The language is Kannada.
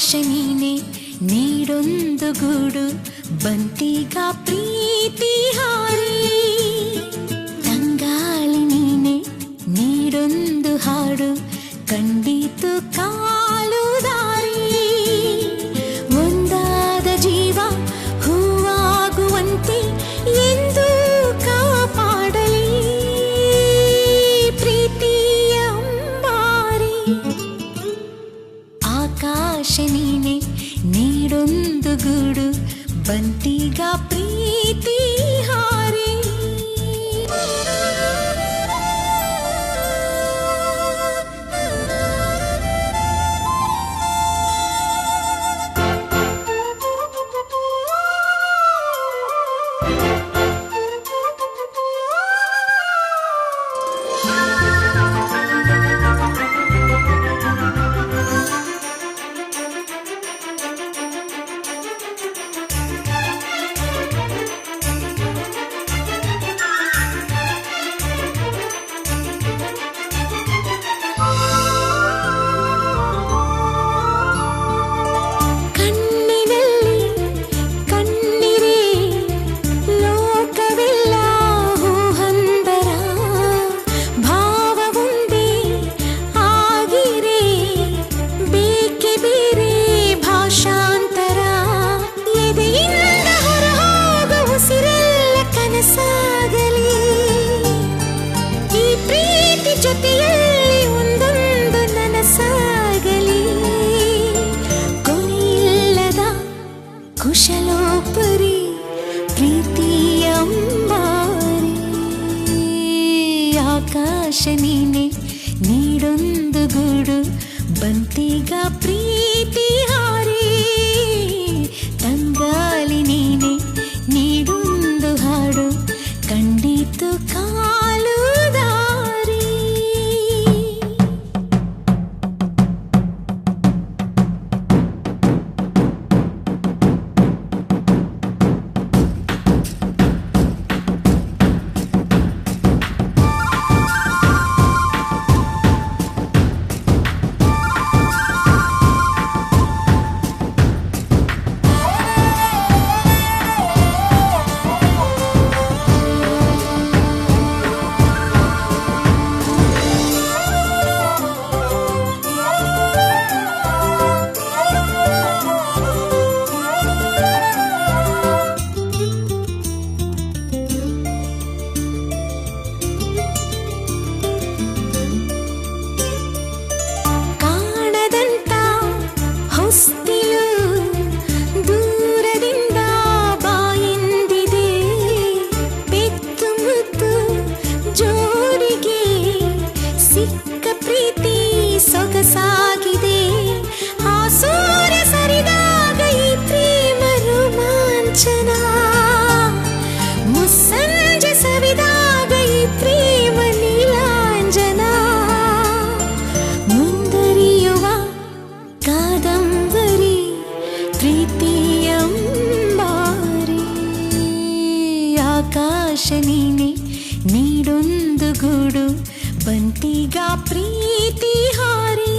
ಆಕಾಶ ನೀನೆ ನೀಡೊಂದು ಗೂಡು ಬಂತೀಗ ಪ್ರೀತಿ ಹಾರಿ. ತಂಗಾಳಿ ನೀನೆ ನೀಡೊಂದು ಹಾಡು ಕಂಡಿತು ಕಾಲು ದಾರಿ. ಒಂದಾದ ಜೀವ ಹೂವಾಗುವಂತೆ ಎಂದು ಕಾಪಾಡಲಿ ಪ್ರೀತಿಯ ಅಂಬಾರಿ. ಆಕಾಶ ನೀನೆ ನೀಡೊಂದು ಗೂಡು ಬಂತೀಗ ಪ್ರೀತಿ ಹಾರಿ. ಜೊತೆಯಲ್ಲಿ ಒಂದೊಂದು ನನಸಾಗಲಿ ಕೊನೆಯಿಲ್ಲದ ಕುಶಲೋಪರಿ ಪ್ರೀತಿಯ ಅಂಬಾರಿ. ಆಕಾಶ ನೀನೆ ನೀಡೊಂದು ಗೂಡು ಬಂತೀಗ ಪ್ರೀತಿ ಹಾರಿ. ತಂಗಾಳಿ ನೀನೆ ನೀಡೊಂದು ಹಾಡು ಕಂಡಿತು ಕಾಲು ದಾರಿ. ದೂರದಿಂದ ಬಾಯಿಂದಿದೆ ಪೆತ್ತು ಮುದ್ದು ಜೋಡಿಗೆ ಸಿಕ್ಕ ಪ್ರೀತಿ ಸೊಗಸಾಗಿದೆ. ಆ ಸೂರ್ಯ ಸರಿದಾಗ ಈ ಪ್ರೇಮ ರೋಮಾಂಚನ, ಮುಸ್ಸಂಜೆ ಸವಿದಾಗ ಈ ಪ್ರೇಮ ನೀಲಾಂಜನ. ಮುಂದರಿಯುವ ಕಾದಂಬರಿ ಪ್ರೀತಿಯ ಅಂಬಾರಿ. ಆಕಾಶ ನೀನೆ ನೀಡೊಂದು ಗೂಡು ಬಂತೀಗ ಪ್ರೀತಿ ಹಾರಿ.